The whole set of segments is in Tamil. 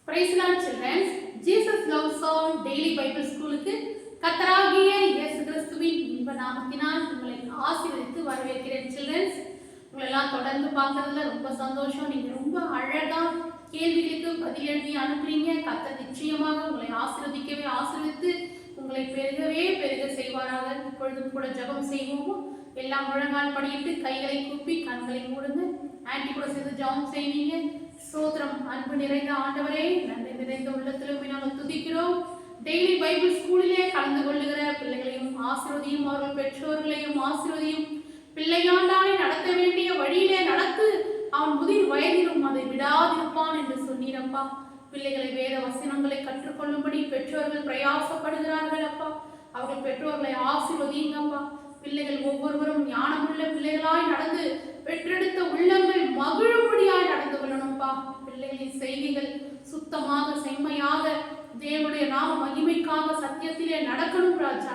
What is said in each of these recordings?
Praise Lord children. Jesus Love Song Daily Bible ஸ்கூலுக்கு கர்த்தராகிய இயேசு கிறிஸ்துவின் இன்ப நாமத்தினால் உங்களை ஆசீர்வதித்து வரவேற்கிறேன் children. உங்களை எல்லாம் தொடர்ந்து பார்க்கறதுல ரொம்ப சந்தோஷம். நீங்க ரொம்ப அழகா கேள்விகளுக்கு பதில் எழுதி அனுப்புறீங்க. கர்த்தர் நிச்சயமாக உங்களை ஆசீர்வதித்து உங்களை பெருக செய்வாராக. இப்பொழுதும் கூட ஜெபம் செய்வோம். எல்லாம் முழங்கால் படியிட்டு கைகளை கூப்பி கண்களை மூடுங்க. ஆன்டி கூட சேர்ந்து ஜெபம் செய்வீங்க. சோத்திரம். அன்பு நிறைந்த ஆண்டவரே, நன்றி நிறைந்த உள்ளத்திலும் நாங்கள் துதிக்கிறோம். டெய்லி பைபிள் ஸ்கூலிலே கலந்து கொள்ளுகிற பிள்ளைகளையும் ஆசீர்வதியும், அவர்கள் பெற்றோர்களையும் ஆசீர்வதியும். பிள்ளையாண்டானை நடத்த வேண்டிய வழியிலே நடத்து, அவன் முதிர் வயதிலும் அதை விடாதிருப்பான் என்று சொன்னீரப்பா. பிள்ளைகளை வேத வசனங்களை கற்றுக்கொள்ளும்படி பெற்றோர்கள் பிரயாசப்படுகிறார்கள் அப்பா. அவர்கள் பெற்றோர்களை ஆசீர்வதியுங்கப்பா. பிள்ளைகள் ஒவ்வொருவரும் ஞானமுள்ள பிள்ளைகளாய் நடந்து பெற்றெடுத்த உள்ளங்கள் மகிழும்படியாய் நடந்து கொள்ளணும்பா. பிள்ளைகளின் செய்திகள் சுத்தமாக செம்மையாக தேவனுடைய நாம மகிமைக்காக சத்தியத்திலே நடக்கணும் ராஜா.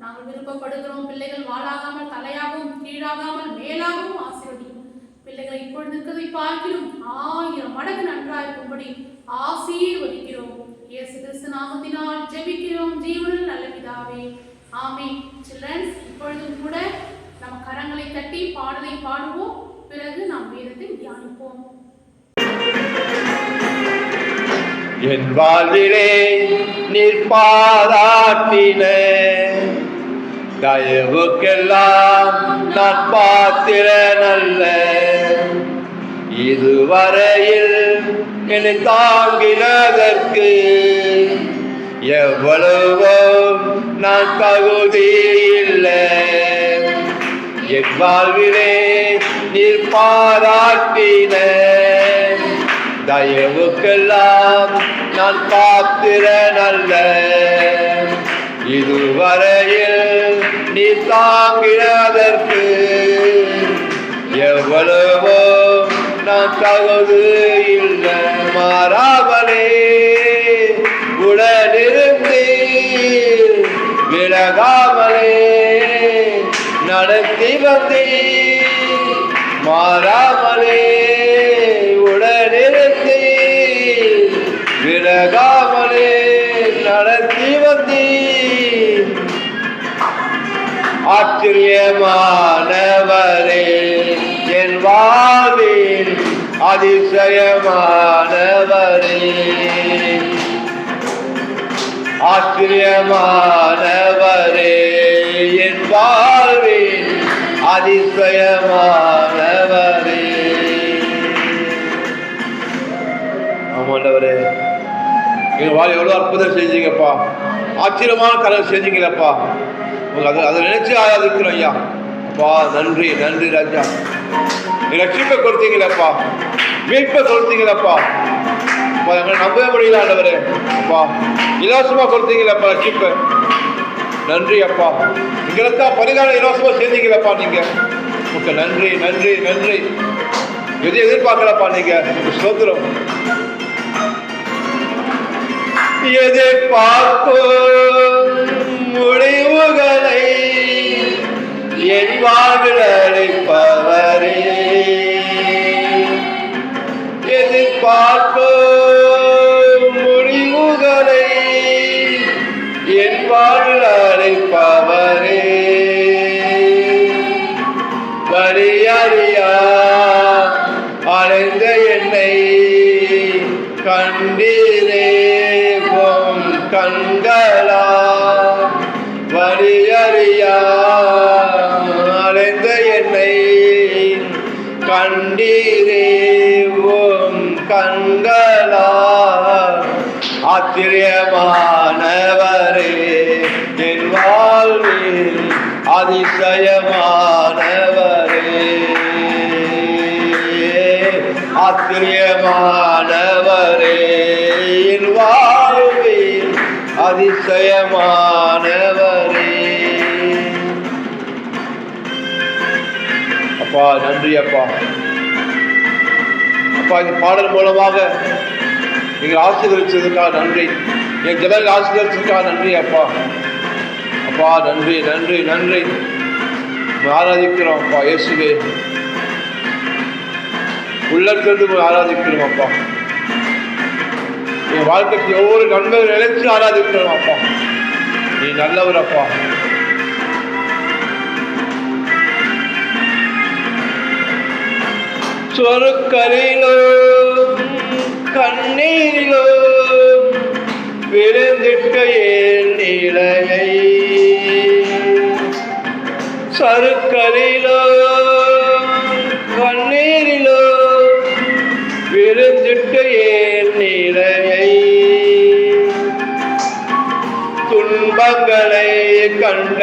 நாங்கள் விருப்பப்படுகிறோம். பிள்ளைகள் வாழாகாமல் தலையாகவும் கீழாகாமல் மேலாகவும் ஆசீர்வதியும். பிள்ளைகளை இப்பொழுது இருக்கிறதை பார்க்கிறோம் 1000 மடங்கு நன்றாயிருக்கும்படி ஆசீர்வதிக்கிறோம். இயேசு கிறிஸ்து நாமத்தினால் ஜெபிக்கிறோம் ஜீவனில் நல்ல பிதாவே, ஆமென். சில்ட்ரன்ஸ், இப்பொழுதும் கூட நம்ம கரங்களை தட்டி பாடலை பாடுவோம். பிறகு நாம் வேதத்தை தியானிப்போம். என் வாழ்விலே நீர் பாராட்டின தயவுக்கெல்லாம் நான் பாத்திரன் அல்ல. இதுவரையில் என்னை தாங்கினதற்கு எவ்வளவோ நான் தகுதி இல்லை. என் வாழ்விலே நீர் பாராட்டின தயவுக்கெல்லாம் நான் பாத்திரன் அல்ல. இதுவரையில் நீ தாங்கினதற்கு எவ்வளவோ நான் தகுதி இல்லை. மாறாமலே உடனிருந்து விலகாமலே நடத்தி வந்தீர். மாறாமலே உடனிருந்து விலகாமலே நடத்தி வந்தீர். ஆச்சரியமானவரே, என் வாழ்வில் அதிசயமானவரே. ஆச்சரியமானவரே, என் வாழ்வில் அதிசயமானவரே. ஆமாண்டவரே, எங்க வாழ் எவ்வளவு அற்புதம் செஞ்சீங்கப்பா. ஆச்சரியமான கலர் செஞ்சீங்களப்பா. அதை நினைச்சு ஆராதிக்கிறோம் ஐயா. அப்பா நன்றி நன்றி ராஜா. ரட்சிப்பை கொடுத்தீங்களப்பா, மீட்பை கொடுத்தீங்களப்பா. எங்களை நம்பவே முடியல ஆண்டவரே. அப்பா இலவசமா கொடுத்தீங்களப்பா ரட்சிப்பை. நன்றி அப்பா. எங்களுக்கா பரிகாரம் இலவசமா சேர்ந்தீங்களப்பா. நீங்க உங்களுக்கு நன்றி நன்றி நன்றி. எது எதிர்பார்க்கலப்பா நீங்க. ஸ்தோத்திரம். எதிர்பார்க்கும் முடிவுகளை என் வாழ்வில் அளிப்பவரே. எதிர்பார்க்கும் முடிவுகளை என் வாழ்வில் அளிப்பவரே. வழியறியா அலைந்த என்னை கண்டீரே கண்களா. வழியறியா அலைந்த என்னை கண்டீரே கண்களா. ஆச்சரியமானவரே, என் வாழ்வில் அதிசயமானவரே. ஆச்சரியமானவரே, என் வாழ்வில் அதிசயமானவரே. அப்பா நன்றி அப்பா. அப்பா இந்த பாடல் மூலமாக நீங்கள் ஆசீர்வதிச்சதுக்காக நன்றி. என் ஜனங்கள் ஆசீர்வதிச்சதுக்காக நன்றி அப்பா. அப்பா நன்றி நன்றி நன்றி. ஆராதிக்கிறோம் அப்பா இயேசுவே. உள்ளத்திலிருந்து ஆராதிக்கிறோம் அப்பா. என் வாழ்க்கைக்கு ஒவ்வொரு நன்மைகள் நினைச்சு ஆராதிக்கிறோம் அப்பா. நீ நல்லவர் அப்பா. சொருக்கலிலும் கண்ணீரிலும் விழுந்திட்ட என் நிலையை, சருக்கலிலும் கண்ணீரிலும் விழுந்திட்ட என் நிலையை, துன்பங்களை கண்ட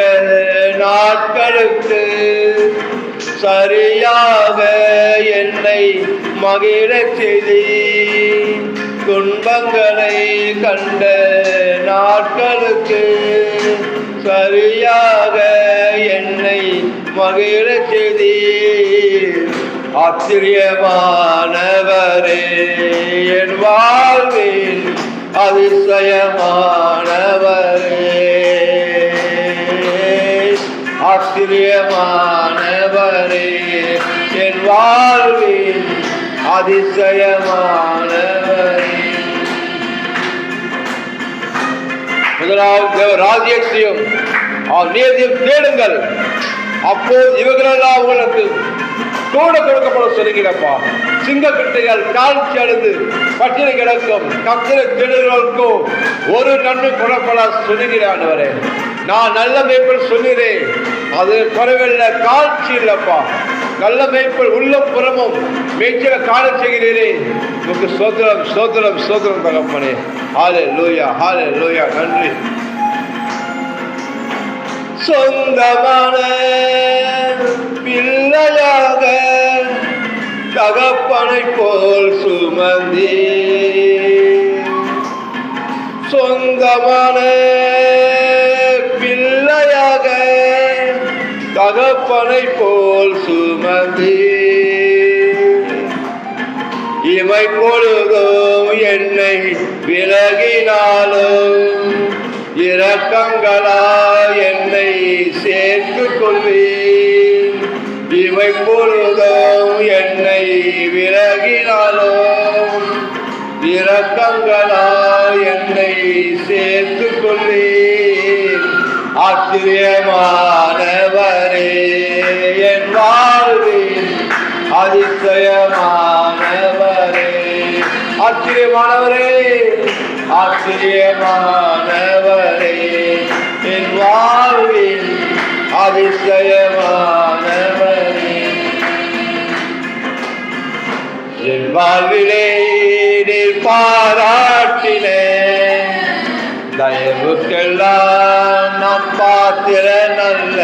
நாட்களுக்கு சரியாக என்னை மகிழச் செய்தி, துன்பங்களை கண்ட நாட்களுக்கு சரியாக என்னை மகிழச் செய்தி. ஆச்சரியமானவரே என் வாழ்வில் அதிசயமானவரே, ஆச்சரியமானவரே என் வாழ்வில் அதிசயமானவரே. முதலாவது ராஜ்யத்தையும் நீதியும் தேடுங்கள், அப்போது இவர்களெல்லாம் உங்களுக்கு கூட கொடுக்கப்பட சொல்லுகிறப்பா. சிங்கக்கட்டைகள் காட்சி அடைந்து பட்டினி கிடக்கும் கத்திர தேடுகளுக்கோ ஒரு நன்மை கொடப்பட சொல்லுகிறானவரே. நான் நல்ல மேய்ப்பல் சொல்லுகிறேன், அது குறைவில்ல, காட்சி இல்லப்பா. நல்ல மேய்ப்பல் உள்ள புறமும் மேய்ச்சல காண செய்கிறேன். உங்களுக்கு சோத்திரம் சோத்திரம் சோத்திரம் தகப்பனே. ஹல்லேலூயா ஹல்லேலூயா. நன்றி. சொந்தமான பிள்ளையாக தகப்பனை போல் சுமந்தி, சொந்தமான பிள்ளையாக தகப்பனை போல் சுமந்தி, இமை பொழுதும் என்னை விலகினாலும் இரக்கங்களா என்னை சேர்த்துக் கொள்வேன். இவை பொழுதும் என்னை விலகினாலும் இரக்கங்களா என்னை சேர்த்துக் கொள்வேன். ஆச்சரியமானவரே என் வாழ்வில் அதிசயமானவரே, ஆச்சரியமானவரே ஆச்சரியமானவரே என் வாழ்வில் அதிசயமானவரே. என் வாழ்விலே நீர் பாராட்டின தயவுக்கெல்லாம் நாம் பாத்திர நல்ல,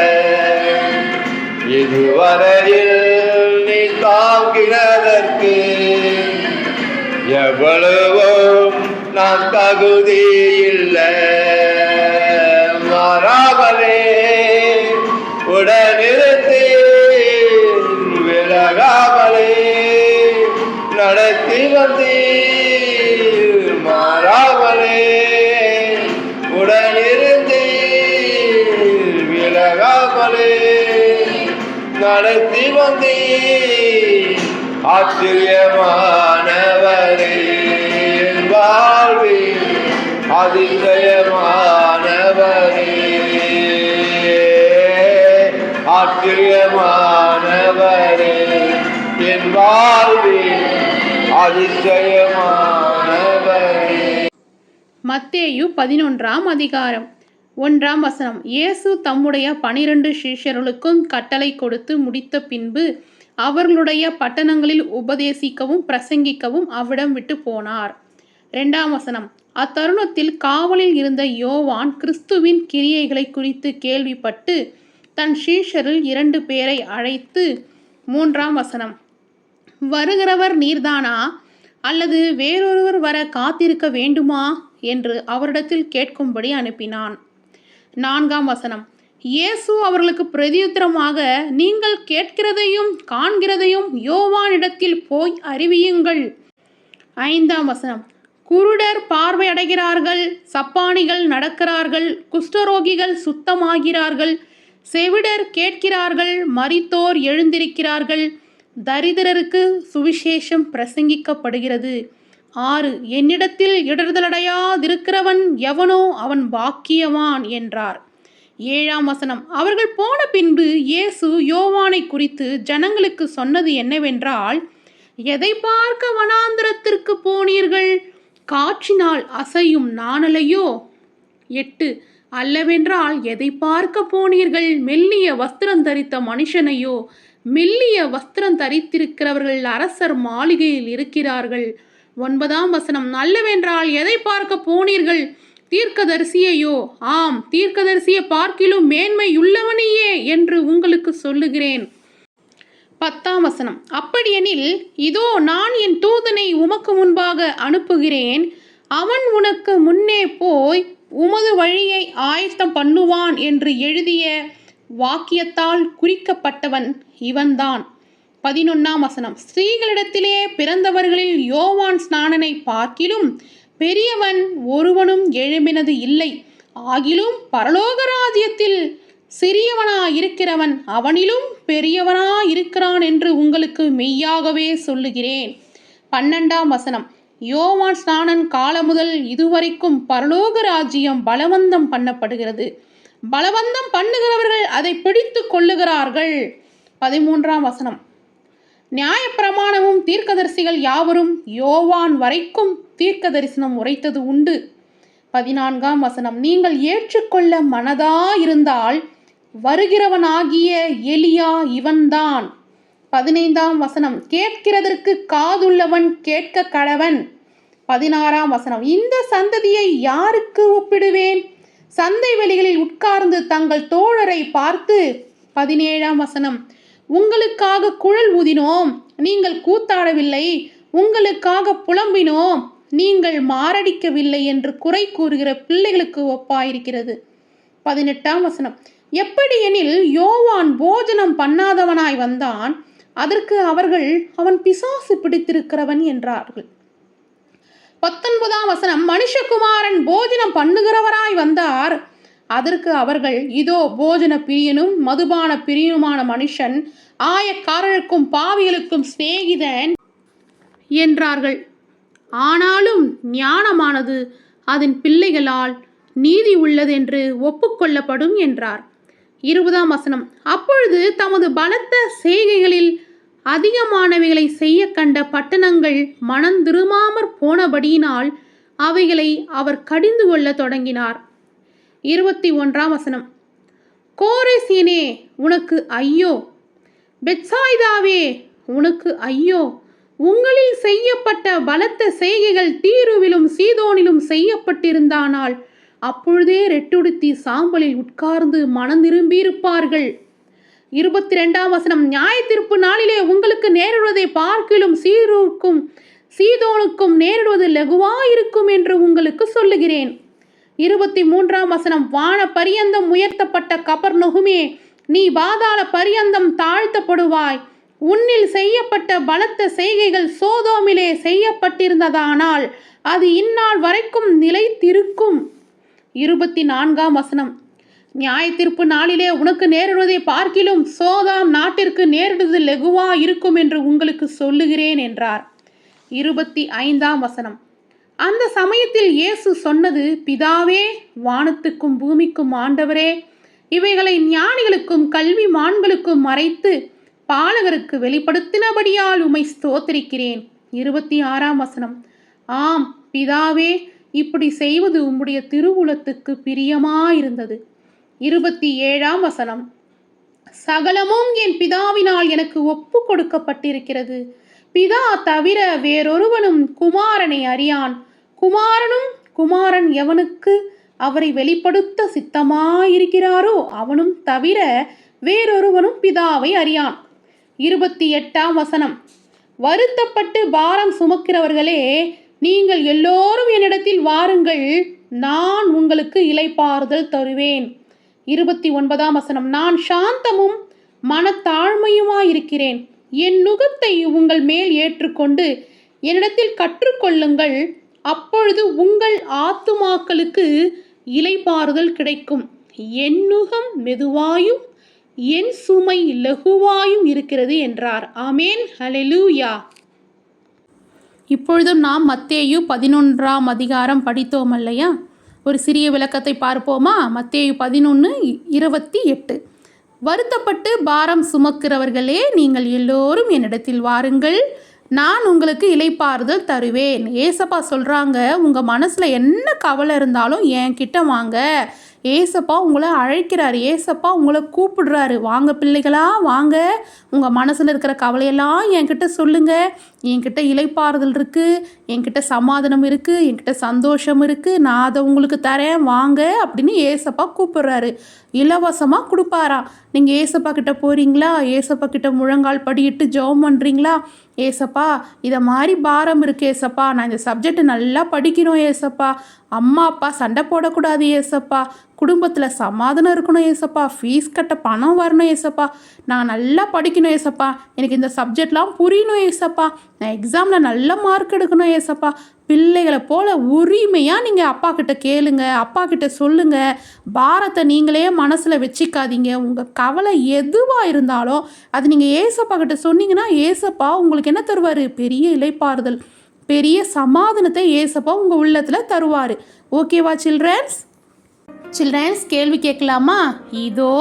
இதுவரையில் நீ தாங்கினதற்கு எவ்வளவும் நான் தகுதி இல்லை. மாறாமலே உடனிருத்தி விலகாமலே நடத்தி வந்தீர். மாறாமலே உடனிருத்தி விலகாமலே நடத்தி வந்தீர். ஆச்சரியமானவரே வாழ்வில் அதிசயமானவரே, ஆச்சரியமானவரே என் வாழ்வில் அதிசயமானவரே. மத்தேயு 11ஆம் அதிகாரம் 1ஆம் வசனம். இயேசு தம்முடைய 12 சீஷர்களுக்கும் கட்டளை கொடுத்து முடித்த பின்பு அவர்களுடைய பட்டணங்களில் உபதேசிக்கவும் பிரசங்கிக்கவும் அவ்விடம் விட்டு போனார். 2ஆம் வசனம். அத்தருணத்தில் காவலில் இருந்த யோவான் கிறிஸ்துவின் கிரியைகளை குறித்து கேள்விப்பட்டு தன் சீஷரில் 2 பேரை அழைத்து 3ஆம் வசனம். வருகிறவர் நீர்தானா, அல்லது வேறொருவர் வர காத்திருக்க வேண்டுமா என்று அவரிடத்தில் கேட்கும்படி அனுப்பினான். 4ஆம் வசனம். இயேசு அவர்களுக்கு பிரதியுத்தரமாக, நீங்கள் கேட்கிறதையும் காண்கிறதையும் யோவானிடத்தில் போய் அறிவியுங்கள். 5ஆம் வசனம். குருடர் பார்வையடைகிறார்கள், சப்பானிகள் நடக்கிறார்கள், குஷ்டரோகிகள் சுத்தமாகிறார்கள், செவிடர் கேட்கிறார்கள், மரித்தோர் எழுந்திருக்கிறார்கள், தரித்திரருக்கு சுவிசேஷம் பிரசங்கிக்கப்படுகிறது, 6. என்னிடத்தில் இடறுதலடையாதிருக்கிறவன் எவனோ அவன் பாக்கியவான் என்றார். 7ஆம் வசனம். அவர்கள் போன பின்பு இயேசு யோவானை குறித்து ஜனங்களுக்கு சொன்னது என்னவென்றால், எதை பார்க்க வனாந்திரத்திற்கு போனீர்கள்? காற்றினால் அசையும் நாணலையோ? 8. அல்லவென்றால் எதை பார்க்க போனீர்கள்? மெல்லிய வஸ்திரம் தரித்த மனுஷனையோ? மெல்லிய வஸ்திரம் தரித்திருக்கிறவர்கள் அரசர் மாளிகையில் இருக்கிறார்கள். 9ஆம் வசனம். அல்லவென்றால் எதை பார்க்க போனீர்கள்? தீர்க்கதரிசியையோ? ஆம், தீர்க்கதரிசியை பார்க்கிலும் மேன்மையுள்ளவனையே என்று உங்களுக்கு சொல்லுகிறேன். 10ஆம் வசனம். அப்படியெனில் இதோ நான் என் தூதனை உமக்கு முன்பாக அனுப்புகிறேன். அவன் உனக்கு முன்னே போய் உமது வழியை ஆயத்தம் பண்ணுவான் என்று எழுதிய வாக்கியத்தால் குறிக்கப்பட்டவன் இவன்தான். 11ஆம் வசனம். ஸ்திரீகளிடத்திலே பிறந்தவர்களில் யோவான் ஸ்நானனை பார்க்கிலும் பெரியவன் ஒருவனும் எழும்பினது இல்லை. ஆகிலும் பரலோக ராஜ்யத்தில் சிறியவனாயிருக்கிறவன் அவனிலும் பெரியவனாயிருக்கிறான் என்று உங்களுக்கு மெய்யாகவே சொல்லுகிறேன். 12ஆம் வசனம். யோவான் ஸ்நானன் காலம் முதல் இதுவரைக்கும் பரலோக ராஜ்யம் பலவந்தம் பண்ணப்படுகிறது. பலவந்தம் பண்ணுகிறவர்கள் அதை பிடித்து கொள்ளுகிறார்கள். 13ஆம் வசனம். நியாயப்பிரமாணமும் தீர்க்கதரிசிகள் யாவரும் யோவான் வரைக்கும் தீர்க்க தரிசனம் உரைத்தது உண்டு. 14ஆம் வசனம். நீங்கள் ஏற்றுக்கொள்ள மனதாயிருந்தால் வருகிறவனாகிய எலியா இவன்தான். 15ஆம் வசனம். கேட்கிறதற்கு காதுள்ளவன் கேட்க கடவன். 16ஆம் வசனம். இந்த சந்ததியை யாருக்கு ஒப்பிடுவேன்? சந்தை வெளிகளில் உட்கார்ந்து தங்கள் தோழரை பார்த்து. 17ஆம் வசனம். உங்களுக்காக குழல் ஊதினோம், நீங்கள் கூத்தாடவில்லை. உங்களுக்காக புலம்பினோம், நீங்கள் மாரடிக்கவில்லை என்று குறை கூறுகிற பிள்ளைகளுக்கு ஒப்பாயிருக்கிறது. 18ஆம் வசனம். எப்படியெனில் யோவான் போஜனம் பண்ணாதவனாய் வந்தான், அதற்கு அவர்கள் அவன் பிசாசு பிடித்திருக்கிறவன் என்றார்கள். 19ஆம் வசனம். மனுஷகுமாரன் போஜனம் பண்ணுகிறவராய் வந்தார், அதற்கு அவர்கள் இதோ போஜன பிரியனும் மதுபான பிரியனுமான மனுஷன், ஆயக்காரருக்கும் பாவிகளுக்கும் சிநேகிதன் என்றார்கள். ஆனாலும் ஞானமானது அதன் பிள்ளைகளால் நீதி உள்ளதென்று ஒப்புக்கொள்ளப்படும் என்றார். 20ஆம் வசனம். அப்பொழுது தமது பலத்த செய்கைகளில் அதிகமானவைகளை செய்ய கண்ட பட்டணங்கள் மனந்திருமாமற் போனபடியினால் அவைகளை அவர் கடிந்து கொள்ள தொடங்கினார். 21ஆம் வசனம். கோரேசீனே உனக்கு ஐயோ, பெத்சாய்தாவே உனக்கு ஐயோ, உங்களில் செய்யப்பட்ட பலத்த செய்கைகள் தீருவிலும் சீதோனிலும் செய்யப்பட்டிருந்தானால் அப்பொழுதே ரெட்டுடுத்தி சாம்பலில் உட்கார்ந்து மனந்திரும்பியிருப்பார்கள். 22ஆம் வசனம். நியாயத்தீர்ப்பு நாளிலே உங்களுக்கு நேரிடுவதை பார்க்கிலும் சீருக்கும் சீதோனுக்கும் நேரிடுவது லகுவாயிருக்கும் என்று உங்களுக்கு சொல்லுகிறேன். 23ஆம் வசனம். வான பரியந்தம் உயர்த்தப்பட்ட கபர்நகுமே, நீ பாதாள பரியந்தம் தாழ்த்தப்படுவாய். உன்னில் செய்யப்பட்ட பலத்த செய்கைகள் சோதோமிலே செய்யப்பட்டிருந்ததானால் அது இந்நாள் வரைக்கும் நிலைத்திருக்கும். 24ஆம் வசனம். நியாயத்தீர்ப்பு நாளிலே உனக்கு நேரிடுவதை பார்க்கிலும் சோதாம் நாட்டிற்கு நேரிடுவது லெகுவா இருக்கும் என்று உங்களுக்கு சொல்லுகிறேன் என்றார். 25ஆம் வசனம். அந்த சமயத்தில் இயேசு சொன்னது, பிதாவே, வானத்துக்கும் பூமிக்கும் ஆண்டவரே, இவைகளை ஞானிகளுக்கும் கல்விமான்களுக்கும் மறைத்து பாலகருக்கு வெளிப்படுத்தினபடியால் உம்மை ஸ்தோத்திரிக்கிறேன். 26ஆம் வசனம். ஆம் பிதாவே, இப்படி செய்வது உம்முடைய திருவுளத்துக்கு பிரியமாயிருந்தது. 27ஆம் வசனம். சகலமும் என் பிதாவினால் எனக்கு ஒப்பு கொடுக்கப்பட்டிருக்கிறது. பிதா தவிர வேறொருவனும் குமாரனை அறியான். குமாரனும் குமாரன் எவனுக்கு அவரை வெளிப்படுத்த சித்தமாயிருக்கிறாரோ அவனும் தவிர வேறொருவனும் பிதாவை அறியான். 28ஆம் வசனம். வருத்தப்பட்டு பாரம் சுமக்கிறவர்களே, நீங்கள் எல்லோரும் என்னிடத்தில் வாருங்கள், நான் உங்களுக்கு இளைப்பாறுதல் தருவேன். 29ஆம் வசனம். நான் சாந்தமும் மனத்தாழ்மையுமாயிருக்கிறேன். என் நுகத்தை உங்கள் மேல் ஏற்றுக்கொண்டு என்னிடத்தில் கற்றுக்கொள்ளுங்கள், அப்பொழுது உங்கள் ஆத்துமாக்களுக்கு இளைப்பாறுதல் கிடைக்கும். என் நுகம் மெதுவாயும் என் சுமை லகுவாயும் இருக்கிறது என்றார். ஆமேன். ஹல்லேலூயா. இப்பொழுதும் நாம் மத்தேயு 11ஆம் அதிகாரம் படித்தோம் இல்லையா? ஒரு சிறிய விளக்கத்தை பார்ப்போமா? மத்தேயு 11:28. வருத்தப்பட்டு பாரம் சுமக்கிறவர்களே, நீங்கள் எல்லோரும் என்னிடத்தில் வாருங்கள், நான் உங்களுக்கு இளைப்பாறுதல் தருவேன். ஏசப்பா சொல்கிறாங்க, உங்கள் மனசில் என்ன கவலை இருந்தாலும் என்கிட்ட வாங்க. ஏசப்பா உங்களை அழைக்கிறாரு, ஏசப்பா உங்களை கூப்பிடுறாரு. வாங்க பிள்ளைகளா, வாங்க, உங்கள் மனசில் இருக்கிற கவலையெல்லாம் என்கிட்ட சொல்லுங்கள். என்கிட்ட இளைப்பாறுதல் இருக்குது, என்கிட்ட சமாதானம் இருக்குது, என்கிட்ட சந்தோஷம் இருக்குது, நான் அதை உங்களுக்கு தரேன், வாங்க அப்படின்னு ஏசப்பா கூப்பிடுறாரு. இலவசமாக கொடுப்பாராம். நீங்கள் ஏசப்பா கிட்ட போகிறீங்களா? ஏசப்பா கிட்ட முழங்கால் படியிட்டு ஜெபம் பண்ணுறீங்களா? ஏசப்பா இதை மாதிரி பாரம் இருக்குது ஏசப்பா, நான் இந்த சப்ஜெக்டை நல்லா படிக்கணும் ஏசப்பா, அம்மா அப்பா சண்டை போடக்கூடாது ஏசப்பா, குடும்பத்தில் சமாதானம் இருக்கணும் ஏசப்பா, ஃபீஸ் கட்ட பணம் வரணும் ஏசப்பா, நான் நல்லா படிக்கணும் ஏசப்பா, எனக்கு இந்த சப்ஜெக்ட்லாம் புரியணும் ஏசப்பா, நான் எக்ஸாமில் நல்ல மார்க் எடுக்கணும் ஏசப்பா. பிள்ளைகளை போல் உரிமையாக நீங்கள் அப்பா கிட்ட கேளுங்க, அப்பா கிட்ட சொல்லுங்கள். பாரத்தை நீங்களே மனசில் வச்சுக்காதீங்க. உங்கள் கவலை எதுவாக இருந்தாலும் அது நீங்கள் ஏசப்பா கிட்ட சொன்னீங்கன்னா ஏசப்பா உங்களுக்கு என்ன தருவார்? பெரிய இளைப்பாறுதல், பெரிய சமாதானத்தை ஏசப்பா உங்கள் உள்ளத்தில் தருவார். ஓகேவா சில்ட்ரன்ஸ்? கேள்வி கேட்கலாமா? இதோ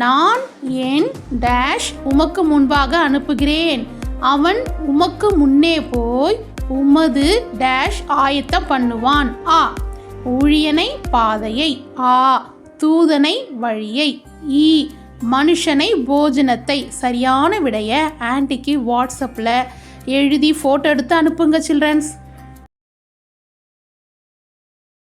நான் என் டேஷ் உமக்கு முன்பாக அனுப்புகிறேன், அவன் உமக்கு முன்னே போய் உமது டேஷ் ஆயத்தம் பண்ணுவான். ஆ ஊழியனை பாதையை, ஆ தூதனை வழியை, ஈ மனுஷனை போஜனத்தை. சரியான விடைய ஆன்ட்டிக்கு வாட்ஸ்அப்பில் எழுதி ஃபோட்டோ எடுத்து அனுப்புங்க சில்ட்ரன்ஸ்.